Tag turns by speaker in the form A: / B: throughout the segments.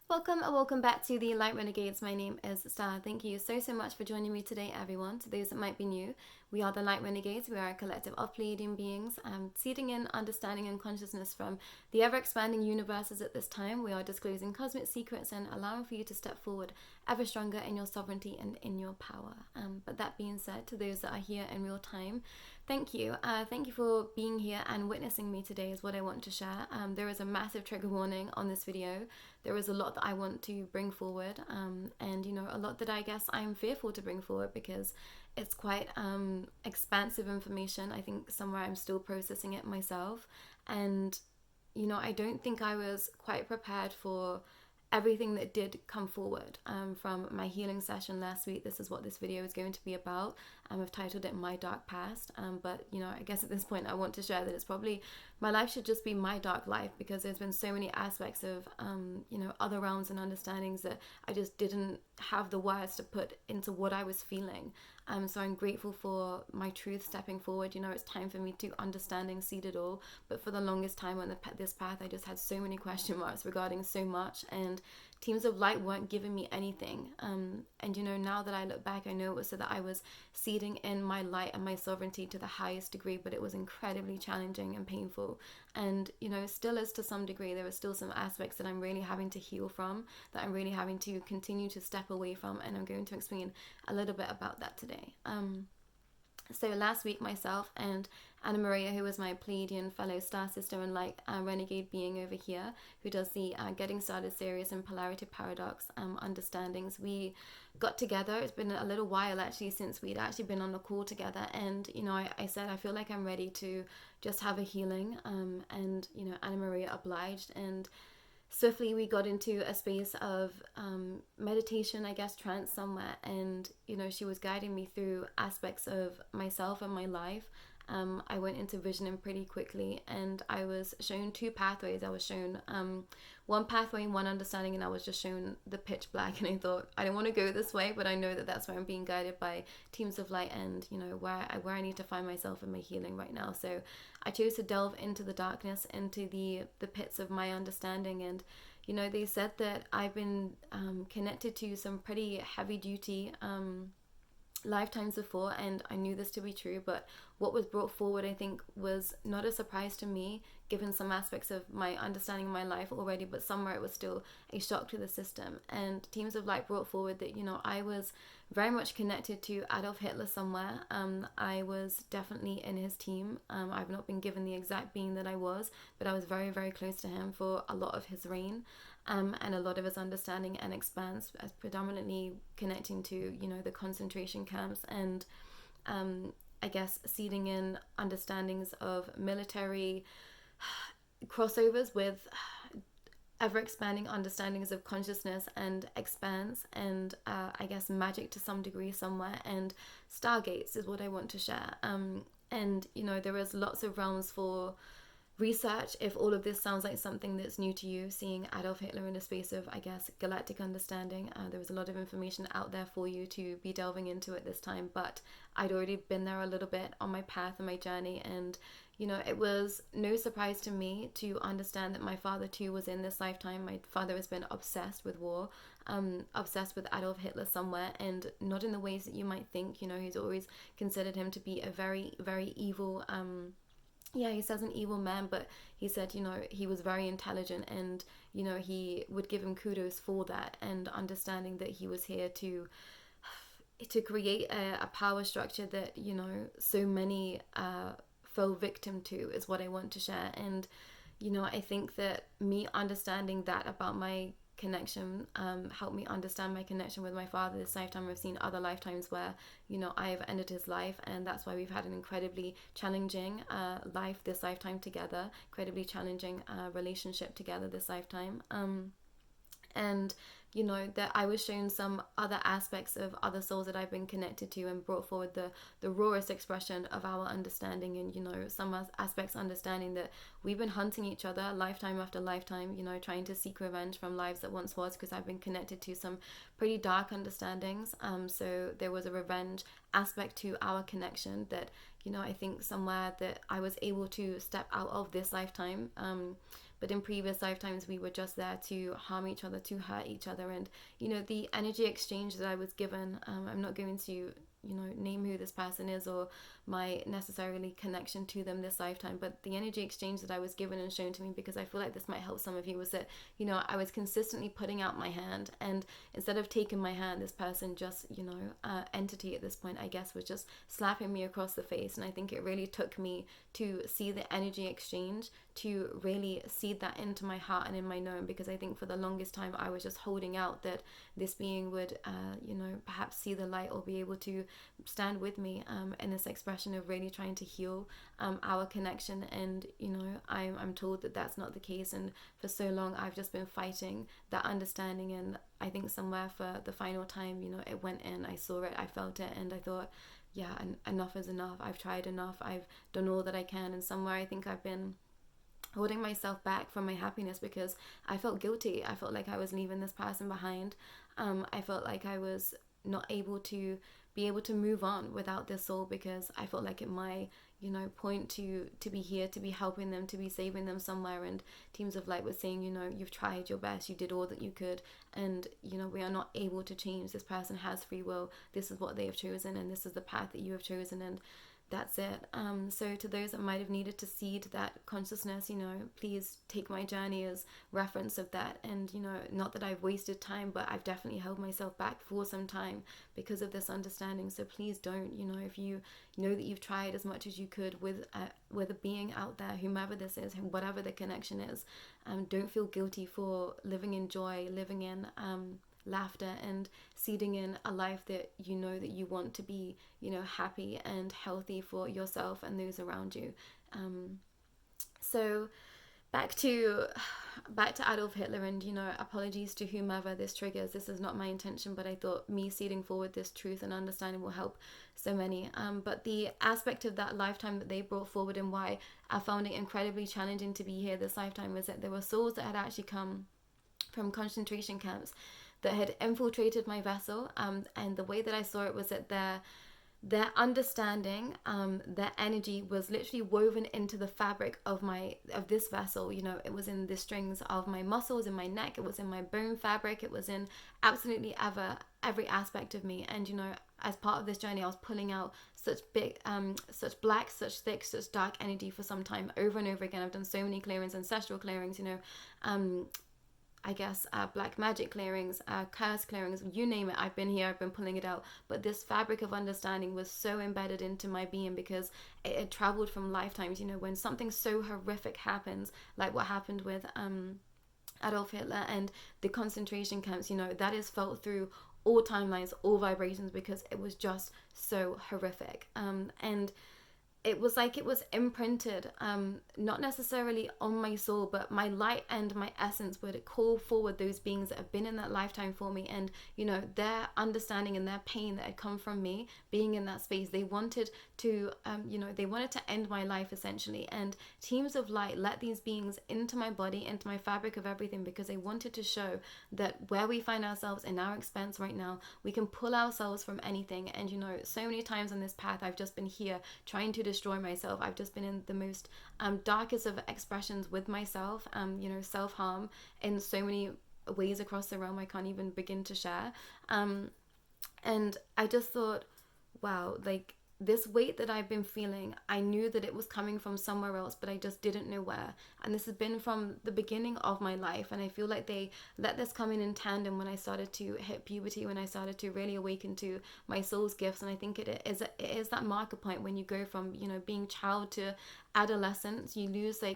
A: Welcome and welcome back to the Light Renegades. My name is Starr. Thank you so much for joining me today, everyone. To those that might be new, we are the Light Renegades. We are a collective of Pleiadian beings, seeding in understanding and consciousness from the ever-expanding universes at this time. We are disclosing cosmic secrets and allowing for you to step forward ever stronger in your sovereignty and in your power. But that being said, to those that are here in real time, thank you. Thank you for being here and witnessing me today is what I want to share. There is a massive trigger warning on this video. There is a lot that I want to bring forward, and a lot that I guess I'm fearful to bring forward because it's quite expansive information. I think somewhere I'm still processing it myself, and I don't think I was quite prepared for everything that did come forward from my healing session last week. This is what this video is going to be about. I've titled it My Dark Past, but I guess at this point I want to share that it's probably my life should just be my dark life, because there's been so many aspects of other realms and understandings that I just didn't have the words to put into what I was feeling. So I'm grateful for my truth stepping forward. It's time for me to understanding, seed it all. But for the longest time on this path, I just had so many question marks regarding so much, and teams of light weren't giving me anything. And now that I look back, I know it was so that I was seeding in my light and my sovereignty to the highest degree, but it was incredibly challenging and painful. And still is to some degree. There are still some aspects that I'm really having to heal from, that I'm really having to continue to step away from, and I'm going to explain a little bit about that today. So last week, myself and Anna Maria, who was my Pleiadian fellow star sister and light renegade being over here, who does the Getting Started series and Polarity Paradox understandings, we got together. It's been a little while actually since we'd actually been on the call together, and I said I feel like I'm ready to just have a healing, and Anna Maria obliged, and swiftly we got into a space of meditation, I guess, trance somewhere, and she was guiding me through aspects of myself and my life. I went into visioning pretty quickly, and I was shown two pathways. I was shown one pathway and one understanding, and I was just shown the pitch black, and I thought, I don't want to go this way, but I know that that's where I'm being guided by teams of light, and where I need to find myself in my healing right now. So I chose to delve into the darkness, into the pits of my understanding. And they said that I've been connected to some pretty heavy duty lifetimes before, and I knew this to be true, but what was brought forward, I think, was not a surprise to me, given some aspects of my understanding of my life already, but somewhere it was still a shock to the system. And teams of light brought forward that I was very much connected to Adolf Hitler somewhere. I was definitely in his team. I've not been given the exact being that I was, but I was very, very close to him for a lot of his reign. And a lot of his understanding and expanse, as predominantly connecting to the concentration camps, and I guess seeding in understandings of military crossovers with ever-expanding understandings of consciousness and expanse, and I guess magic to some degree somewhere, and stargates is what I want to share. And there is lots of realms for research if all of this sounds like something that's new to you, seeing Adolf Hitler in a space of, I guess, galactic understanding. There was a lot of information out there for you to be delving into at this time, but I'd already been there a little bit on my path and my journey, and it was no surprise to me to understand that my father too was in this lifetime. My father has been obsessed with war, obsessed with Adolf Hitler somewhere, and not in the ways that you might think. He's always considered him to be a very, very evil he says an evil man, but he said, he was very intelligent, and, he would give him kudos for that, and understanding that he was here to create a power structure that, so many fell victim to, is what I want to share. And, I think that me understanding that about my connection helped me understand my connection with my father this lifetime. I've seen other lifetimes where I've ended his life, and that's why we've had an incredibly challenging life this lifetime together, incredibly challenging relationship together this lifetime, and that I was shown some other aspects of other souls that I've been connected to, and brought forward the rawest expression of our understanding, and some aspects understanding that we've been hunting each other lifetime after lifetime, trying to seek revenge from lives that once was, because I've been connected to some pretty dark understandings. So there was a revenge aspect to our connection that I think somewhere that I was able to step out of this lifetime, but in previous lifetimes we were just there to harm each other, to hurt each other. And the energy exchange that I was given, I'm not going to name who this person is or my necessarily connection to them this lifetime, but the energy exchange that I was given and shown to me, because I feel like this might help some of you, was that I was consistently putting out my hand, and instead of taking my hand, this person just entity at this point, I guess, was just slapping me across the face. And I think it really took me to see the energy exchange, to really seed that into my heart and in my knowing, because I think for the longest time I was just holding out that this being would perhaps see the light or be able to stand with me in this expression of really trying to heal our connection. And I'm told that that's not the case, and for so long I've just been fighting that understanding. And I think somewhere for the final time, it went in, I saw it, I felt it, and I thought, yeah, enough is enough. I've tried enough, I've done all that I can. And somewhere I think I've been holding myself back from my happiness because I felt guilty. I felt like I was leaving this person behind. I felt like I was not able to be able to move on without this soul, because I felt like it my point to be here, to be helping them, to be saving them somewhere. And Teams of Light was saying, you've tried your best, you did all that you could, and we are not able to change. This person has free will. This is what they have chosen, and this is the path that you have chosen, and that's it. So to those that might have needed to seed that consciousness, please take my journey as reference of that. And not that I've wasted time, but I've definitely held myself back for some time because of this understanding. So please don't, if you know that you've tried as much as you could with a being out there, whomever this is, whatever the connection is, don't feel guilty for living in joy, living in laughter, and seeding in a life that that you want to be happy and healthy for yourself and those around you. So back to Adolf Hitler, and apologies to whomever this triggers. This is not my intention, but I thought me seeding forward this truth and understanding will help so many. But the aspect of that lifetime that they brought forward, and why I found it incredibly challenging to be here this lifetime, was that there were souls that had actually come from concentration camps that had infiltrated my vessel, and the way that I saw it was that their understanding, their energy was literally woven into the fabric of this vessel. It was in the strings of my muscles, in my neck, it was in my bone fabric, it was in absolutely every aspect of me. And as part of this journey, I was pulling out such big, such black, such thick, such dark energy for some time, over and over again. I've done so many clearings, ancestral clearings, I guess black magic clearings, curse clearings, you name it. I've been here, I've been pulling it out. But this fabric of understanding was so embedded into my being, because it had traveled from lifetimes. When something so horrific happens, like what happened with Adolf Hitler and the concentration camps, that is felt through all timelines, all vibrations, because it was just so horrific. And it was like it was imprinted, not necessarily on my soul, but my light and my essence would call forward those beings that have been in that lifetime for me. And their understanding and their pain that had come from me being in that space, they wanted to they wanted to end my life essentially. And Teams of Light let these beings into my body, into my fabric of everything, because they wanted to show that where we find ourselves in our expense right now, we can pull ourselves from anything. And so many times on this path, I've just been here trying to destroy myself. I've just been in the most darkest of expressions with myself, self-harm in so many ways across the realm I can't even begin to share. And I just thought, wow, like this weight that I've been feeling, I knew that it was coming from somewhere else, but I just didn't know where. And this has been from the beginning of my life. And I feel like they let this come in tandem when I started to hit puberty, when I started to really awaken to my soul's gifts. And I think it is that marker point when you go from, being child to adolescence. You lose I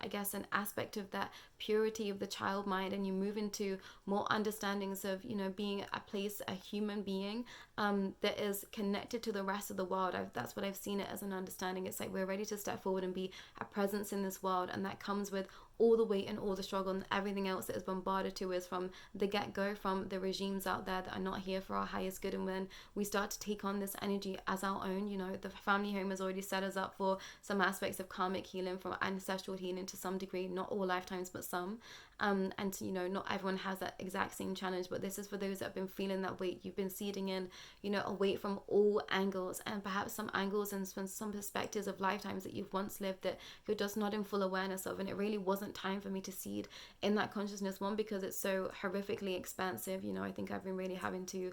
A: guess an aspect of that purity of the child mind, and you move into more understandings of being a human being that is connected to the rest of the world. That's what I've seen it as, an understanding. It's like we're ready to step forward and be a presence in this world, and that comes with all the weight and all the struggle and everything else that is bombarded to us from the get-go, from the regimes out there that are not here for our highest good. And when we start to take on this energy as our own, the family home has already set us up for some aspects of karmic healing, from ancestral healing to some degree, not all lifetimes but some. And you know, not everyone has that exact same challenge, but this is for those that have been feeling that weight. You've been seeding in, you know, a weight from all angles, and perhaps some angles and some perspectives of lifetimes that you've once lived that you're just not in full awareness of. And it really wasn't time for me to seed in that consciousness, one, because it's so horrifically expansive. You know, I think I've been really having to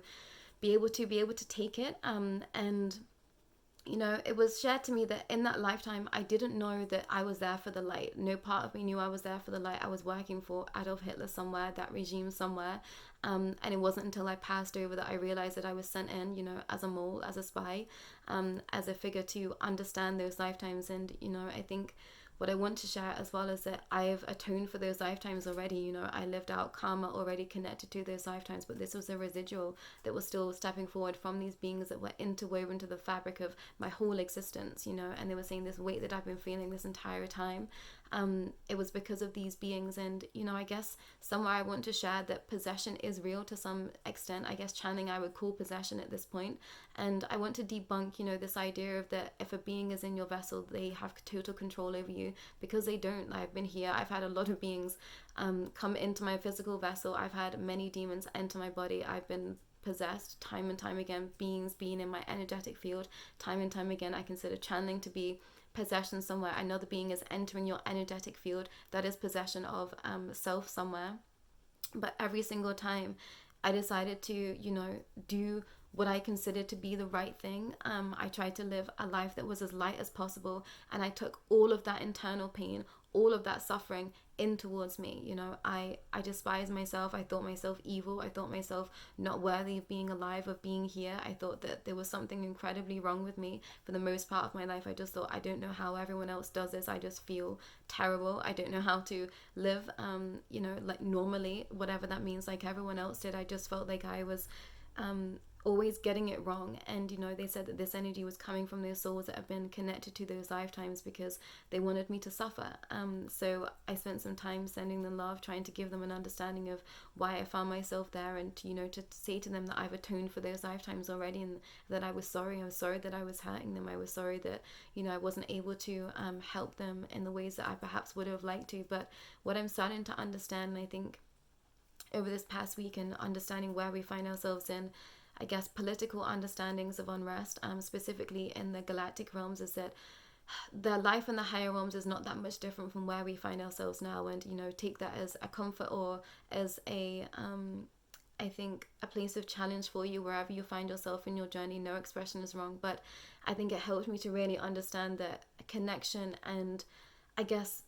A: be able to take it, and you know, it was shared to me that in that lifetime, I didn't know that I was there for the light. No part of me knew I was there for the light. I was working for Adolf Hitler somewhere, that regime somewhere. And it wasn't until I passed over that I realized that I was sent in, you know, as a mole, as a spy, as a figure to understand those lifetimes. And, you know, I think what I want to share as well is that I've atoned for those lifetimes already. You know, I lived out karma already connected to those lifetimes, but this was a residual that was still stepping forward from these beings that were interwoven to the fabric of my whole existence, you know. And they were saying this weight that I've been feeling this entire time, it was because of these beings. And, you know, I guess somewhere I want to share that possession is real to some extent. I guess channeling I would call possession at this point. And I want to debunk, you know, this idea of that if a being is in your vessel, they have total control over you, because they don't. I've been here. I've had a lot of beings come into my physical vessel. I've had many demons enter my body. I've been possessed time and time again, beings being in my energetic field time and time again. I consider channeling to be possession somewhere. Another being is entering your energetic field. That is possession of self somewhere. But every single time I decided to, you know, do what I considered to be the right thing. I tried to live a life that was as light as possible, and I took all of that internal pain, all of that suffering in towards me. You know, I despised myself. I thought myself evil. I thought myself not worthy of being alive, of being here. I thought that there was something incredibly wrong with me for the most part of my life. I just thought, I don't know how everyone else does this. I just feel terrible. I don't know how to live, you know, like normally, whatever that means, like everyone else did. I just felt like I was always getting it wrong. And, you know, they said that this energy was coming from those souls that have been connected to those lifetimes because they wanted me to suffer. So I spent some time sending them love, trying to give them an understanding of why I found myself there, and, you know, to say to them that I've atoned for those lifetimes already, and that I was sorry. I was sorry that I was hurting them. I was sorry that, you know, I wasn't able to help them in the ways that I perhaps would have liked to. But what I'm starting to understand, and I think over this past week, and understanding where we find ourselves in, I guess, political understandings of unrest, specifically in the galactic realms, is that the life in the higher realms is not that much different from where we find ourselves now. And, you know, take that as a comfort, or as a I think a place of challenge for you wherever you find yourself in your journey. No expression is wrong, but I think it helped me to really understand that connection and, I guess,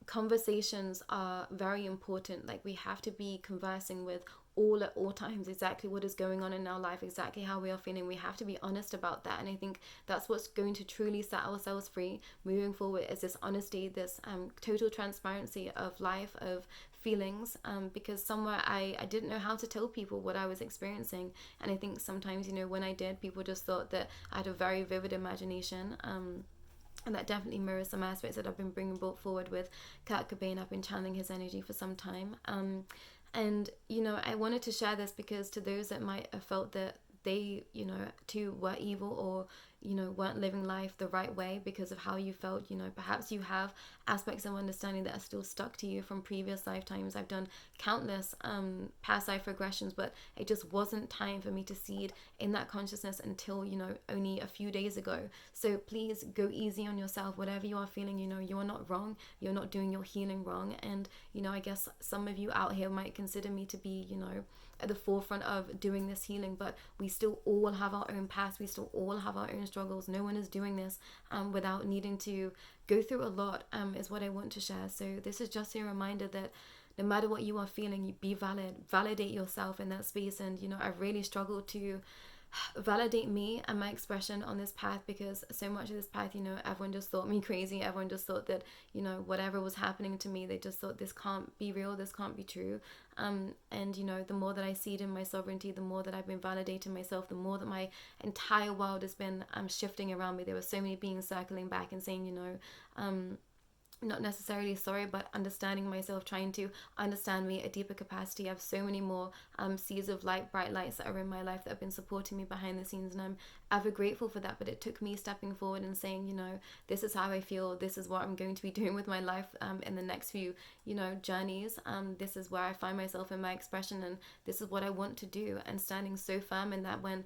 A: conversations are very important. Like, we have to be conversing with all at all times exactly what is going on in our life, exactly how we are feeling. We have to be honest about that. And I think that's what's going to truly set ourselves free moving forward, is this honesty, this total transparency of life, of feelings, because somewhere I didn't know how to tell people what I was experiencing. And I think sometimes, you know, when I did, people just thought that I had a very vivid imagination, and that definitely mirrors some aspects that I've been bringing forward with Kurt Cobain. I've been channeling his energy for some time. And, you know, I wanted to share this because to those that might have felt that they, you know, too were evil, or, you know, weren't living life the right way because of how you felt, you know, perhaps you have aspects of understanding that are still stuck to you from previous lifetimes. I've done countless past life regressions, but it just wasn't time for me to seed in that consciousness until, you know, only a few days ago. So please go easy on yourself. Whatever you are feeling, you know, you are not wrong. You're not doing your healing wrong. And, you know, I guess some of you out here might consider me to be, you know, at the forefront of doing this healing, but we still all have our own past. We still all have our own struggles. No one is doing this without needing to go through a lot, is what I want to share. So this is just a reminder that no matter what you are feeling, you be valid, validate yourself in that space. And, you know, I've really struggled to validate me and my expression on this path, because so much of this path, you know, everyone just thought me crazy. Everyone just thought that, you know, whatever was happening to me, they just thought this can't be real, this can't be true. And, you know, the more that I seed in my sovereignty, the more that I've been validating myself, the more that my entire world has been shifting around me. There were so many beings circling back and saying, you know, not necessarily sorry, but understanding myself, trying to understand me at a deeper capacity. I have so many more seeds of light, bright lights that are in my life that have been supporting me behind the scenes, and I'm ever grateful for that. But it took me stepping forward and saying, this is how I feel, this is what I'm going to be doing with my life in the next few journeys. This is where I find myself in my expression, and this is what I want to do, and standing so firm in that when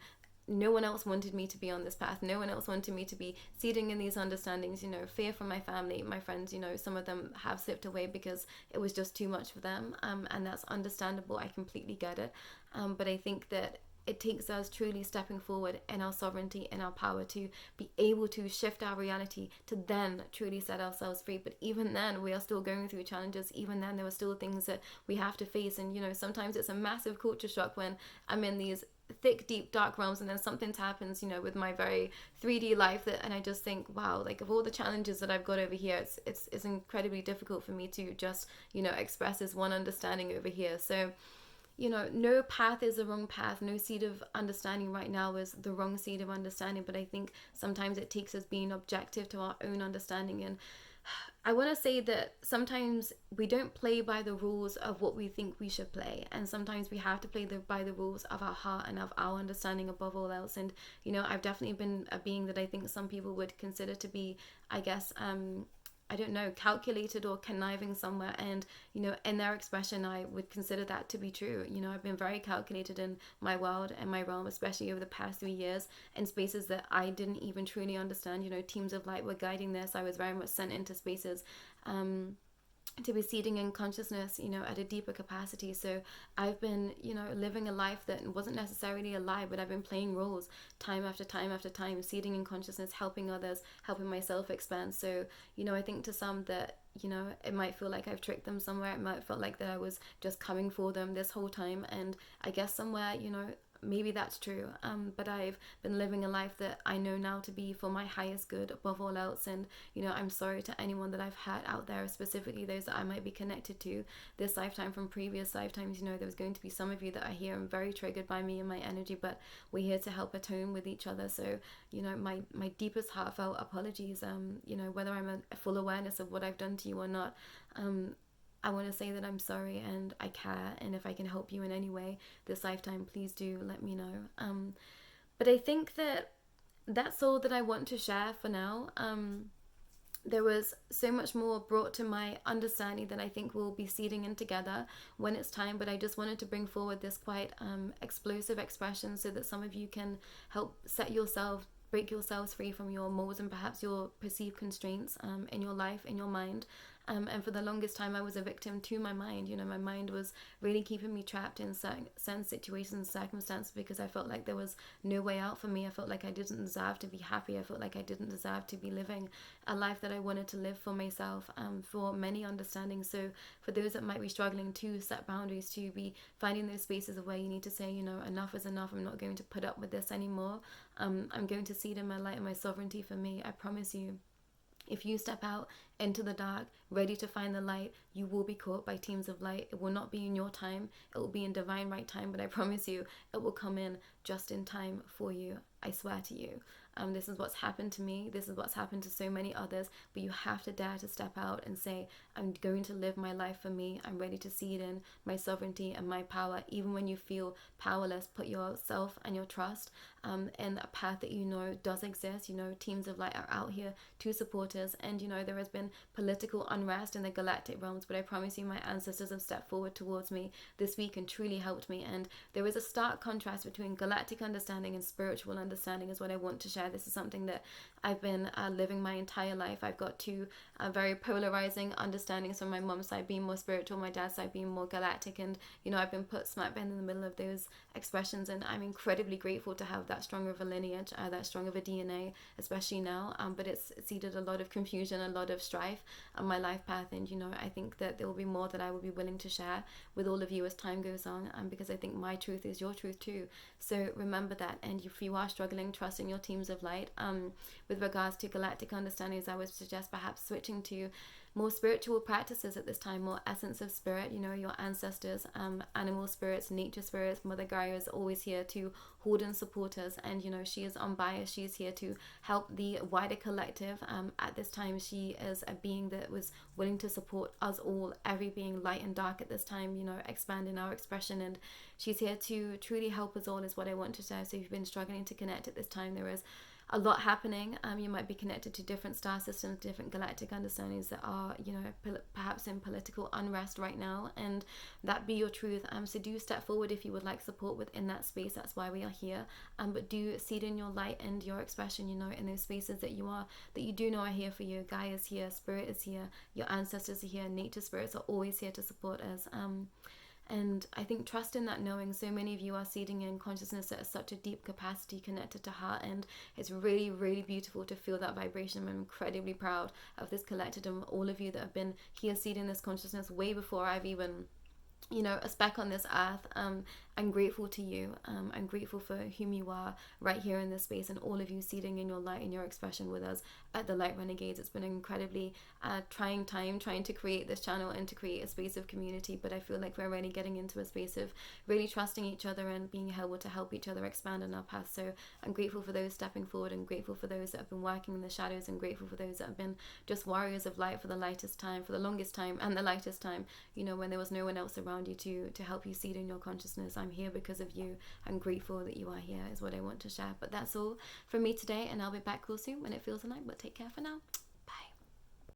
A: no one else wanted me to be on this path. No one else wanted me to be seeding in these understandings. Fear from my family, my friends, some of them have slipped away because it was just too much for them. And that's understandable. I completely get it. But I think that it takes us truly stepping forward in our sovereignty and our power to be able to shift our reality to then truly set ourselves free. But even then, we are still going through challenges. Even then, there are still things that we have to face. And, sometimes it's a massive culture shock when I'm in these thick, deep, dark realms, and then something happens, with my very 3D life and I just think, wow, like of all the challenges that I've got over here, it's incredibly difficult for me to just, express this one understanding over here. So, no path is the wrong path. No seed of understanding right now is the wrong seed of understanding. But I think sometimes it takes us being objective to our own understanding. And I want to say that sometimes we don't play by the rules of what we think we should play, and sometimes we have to play by the rules of our heart and of our understanding above all else. And I've definitely been a being that I think some people would consider to be, I guess, I don't know, calculated or conniving somewhere. And, in their expression, I would consider that to be true. I've been very calculated in my world and my realm, especially over the past 3 years, in spaces that I didn't even truly understand. Teams of light were guiding this. I was very much sent into spaces to be seeding in consciousness, at a deeper capacity. So I've been, living a life that wasn't necessarily a lie, but I've been playing roles time after time after time, seeding in consciousness, helping others, helping myself expand. So, I think to some that, it might feel like I've tricked them somewhere. It might feel like that I was just coming for them this whole time. And I guess somewhere, maybe that's true, but I've been living a life that I know now to be for my highest good above all else. And I'm sorry to anyone that I've hurt out there, specifically those that I might be connected to this lifetime from previous lifetimes. There's going to be some of you that are here and very triggered by me and my energy, but we're here to help atone with each other. So my deepest heartfelt apologies, whether I'm a full awareness of what I've done to you or not. I want to say that I'm sorry and I care, and if I can help you in any way this lifetime, please do let me know. But I think that that's all that I want to share for now. There was so much more brought to my understanding that I think we'll be seeding in together when it's time, but I just wanted to bring forward this quite explosive expression so that some of you can help break yourselves free from your molds and perhaps your perceived constraints in your life, in your mind. And for the longest time, I was a victim to my mind. My mind was really keeping me trapped in certain situations and circumstances because I felt like there was no way out for me. I felt like I didn't deserve to be happy. I felt like I didn't deserve to be living a life that I wanted to live for myself, for many understandings. So for those that might be struggling to set boundaries, to be finding those spaces of where you need to say, enough is enough. I'm not going to put up with this anymore. I'm going to seed in my light and my sovereignty for me. I promise you. If you step out into the dark, ready to find the light, you will be caught by teams of light. It will not be in your time. It will be in divine right time, but I promise you, it will come in just in time for you. I swear to you. This is what's happened to me. This is what's happened to so many others. But you have to dare to step out and say, I'm going to live my life for me. I'm ready to seed in my sovereignty and my power. Even when you feel powerless, put yourself and your trust in a path that does exist. Teams of light are out here to support us. And, there has been political unrest in the galactic realms. But I promise you, my ancestors have stepped forward towards me this week and truly helped me. And there is a stark contrast between galactic understanding and spiritual understanding is what I want to share. This is something that I've been living my entire life. I've got two very polarizing understandings from my mom's side being more spiritual, my dad's side being more galactic, and I've been put smack bang in the middle of those expressions, and I'm incredibly grateful to have that strong of a lineage, that strong of a DNA, especially now, but it's seeded a lot of confusion, a lot of strife on my life path, and I think that there will be more that I will be willing to share with all of you as time goes on, because I think my truth is your truth too. So remember that, and if you are struggling, trust in your teams of light. With regards to galactic understandings, I would suggest perhaps switching to more spiritual practices at this time, more essence of spirit, you know, your ancestors, animal spirits, nature spirits. Mother Gaia is always here to hold and support us, and you know, she is unbiased. She is here to help the wider collective. At this time, she is a being that was willing to support us all, every being, light and dark, at this time, you know, expanding our expression, and she's here to truly help us all, is what I want to say. So if you've been struggling to connect at this time, there is a lot happening. You might be connected to different star systems, different galactic understandings that are, you know, perhaps in political unrest right now, and that be your truth. So do step forward if you would like support within that space. That's why we are here. But do seed in your light and your expression, you know, in those spaces that you do know are here for you. Gaia is here, spirit is here, your ancestors are here, nature spirits are always here to support us. And I think trust in that knowing. So many of you are seeding in consciousness at such a deep capacity connected to heart, and it's really, really beautiful to feel that vibration. I'm incredibly proud of this collective and all of you that have been here seeding this consciousness way before I've even, you know, a speck on this earth. I'm grateful to you. I'm grateful for whom you are right here in this space, and all of you seeding in your light and your expression with us at the Light Renegades. It's been an incredibly trying time trying to create this channel and to create a space of community, but I feel like we're really getting into a space of really trusting each other and being able to help each other expand on our path. So I'm grateful for those stepping forward, and grateful for those that have been working in the shadows, and grateful for those that have been just warriors of light for the lightest time, for the longest time, and the lightest time, you know, when there was no one else around you to help you seed in your consciousness. I'm here because of you. I'm grateful that you are here, is what I want to share. But that's all from me today, and I'll be back real soon when it feels aligned. But take care for now.